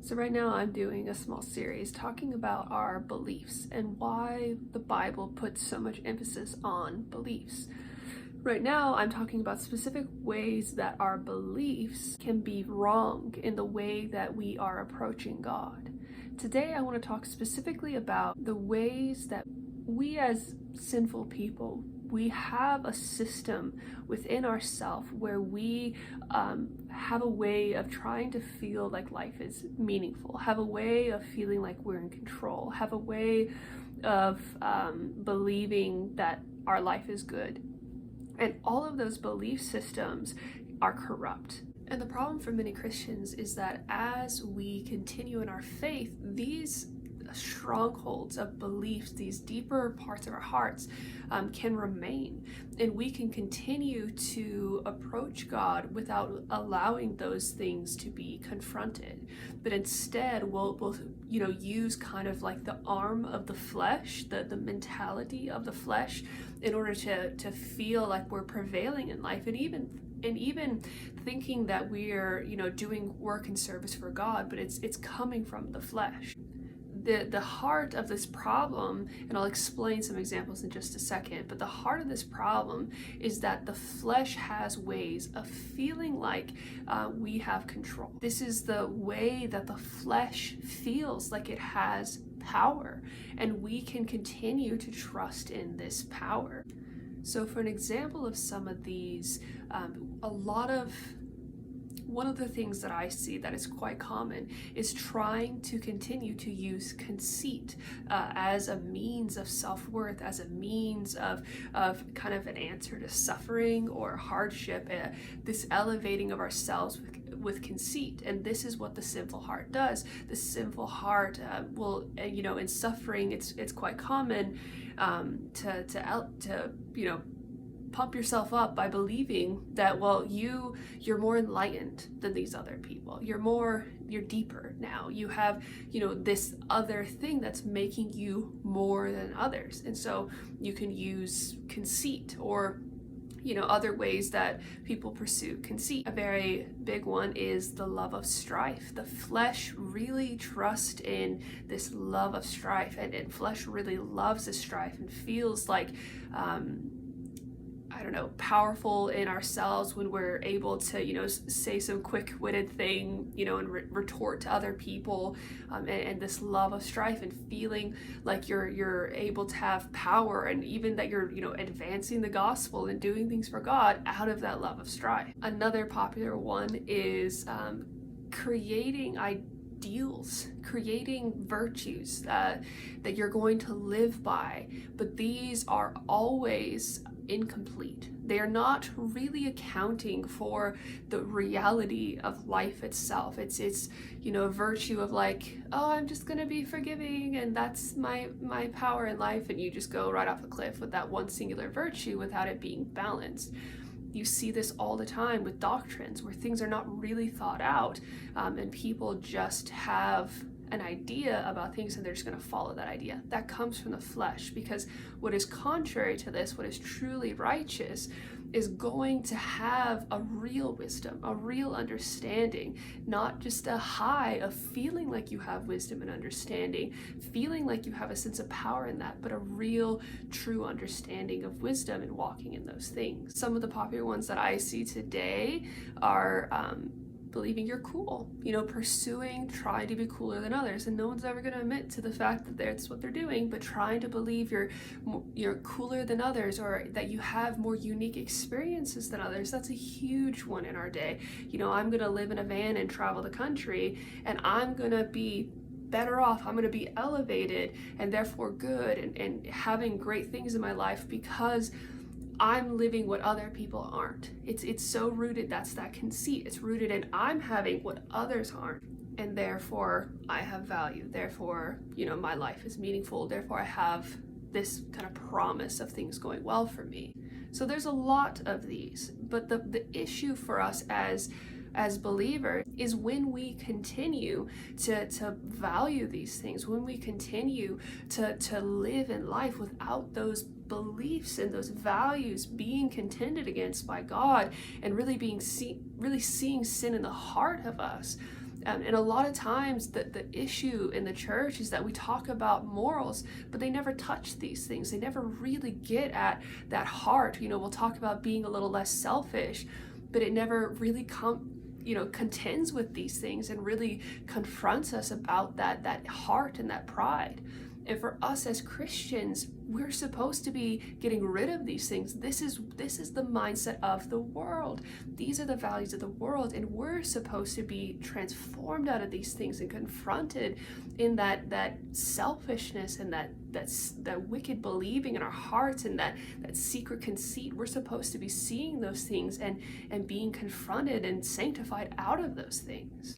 So right now I'm doing a small series talking about our beliefs and why the Bible puts so much emphasis on beliefs. Right now I'm talking about specific ways that our beliefs can be wrong in the way that we are approaching God. Today I want to talk specifically about the ways that we as sinful people, we have a system within ourselves where we have a way of trying to feel like life is meaningful, have a way of feeling like we're in control, have a way of believing that our life is good. And all of those belief systems are corrupt. And the problem for many Christians is that as we continue in our faith, these strongholds of beliefs, these deeper parts of our hearts can remain, and we can continue to approach God without allowing those things to be confronted. But instead we'll use kind of like the arm of the flesh, the mentality of the flesh, in order to feel like we're prevailing in life, and even thinking that we're doing work and service for God, but it's coming from the flesh. The heart of this problem, and I'll explain some examples in just a second, but the heart of this problem is that the flesh has ways of feeling like we have control. This is the way that the flesh feels like it has power, and we can continue to trust in this power. So for an example of some of these, one of the things that I see that is quite common is trying to continue to use conceit as a means of self-worth, as a means of kind of an answer to suffering or hardship, this elevating of ourselves with conceit. And this is what the sinful heart does. The sinful heart will, in suffering, it's quite common to pump yourself up by believing that, well, you're more enlightened than these other people. You're deeper now. You have, this other thing that's making you more than others. And so you can use conceit or other ways that people pursue conceit. A very big one is the love of strife. The flesh really trusts in this love of strife, and flesh really loves this strife and feels like powerful in ourselves when we're able to, say some quick-witted thing, and retort to other people, and this love of strife and feeling like you're able to have power, and even that you're, advancing the gospel and doing things for God out of that love of strife. Another popular one is creating ideals, creating virtues that you're going to live by, but these are always incomplete. They are not really accounting for the reality of life itself. It's a virtue of like, oh, I'm just gonna be forgiving and that's my power in life, and you just go right off a cliff with that one singular virtue without it being balanced. You see this all the time with doctrines where things are not really thought out, and people just have an idea about things and they're just going to follow that idea. That comes from the flesh, because what is contrary to this, what is truly righteous, is going to have a real wisdom, a real understanding, not just a high of feeling like you have wisdom and understanding, feeling like you have a sense of power in that, but a real, true understanding of wisdom and walking in those things. Some of the popular ones that I see today are believing you're cool, trying to be cooler than others, and no one's ever going to admit to the fact that that's what they're doing, but trying to believe you're cooler than others, or that you have more unique experiences than others. That's a huge one in our day. I'm going to live in a van and travel the country, and I'm going to be better off, I'm going to be elevated and therefore good and having great things in my life because I'm living what other people aren't. It's so rooted, that's that conceit. It's rooted in I'm having what others aren't, and therefore I have value. Therefore, my life is meaningful. Therefore I have this kind of promise of things going well for me. So there's a lot of these, but the issue for us as believers is when we continue to value these things, when we continue to live in life without those beliefs and those values being contended against by God, and really seeing sin in the heart of us, And a lot of times the issue in the church is that we talk about morals, but they never touch these things. They never really get at that heart. We'll talk about being a little less selfish, but it never really contends with these things and really confronts us about that heart and that pride. And for us as Christians, we're supposed to be getting rid of these things. This is the mindset of the world. These are the values of the world, and we're supposed to be transformed out of these things and confronted in that selfishness and that wicked believing in our hearts and that secret conceit. We're supposed to be seeing those things and being confronted and sanctified out of those things.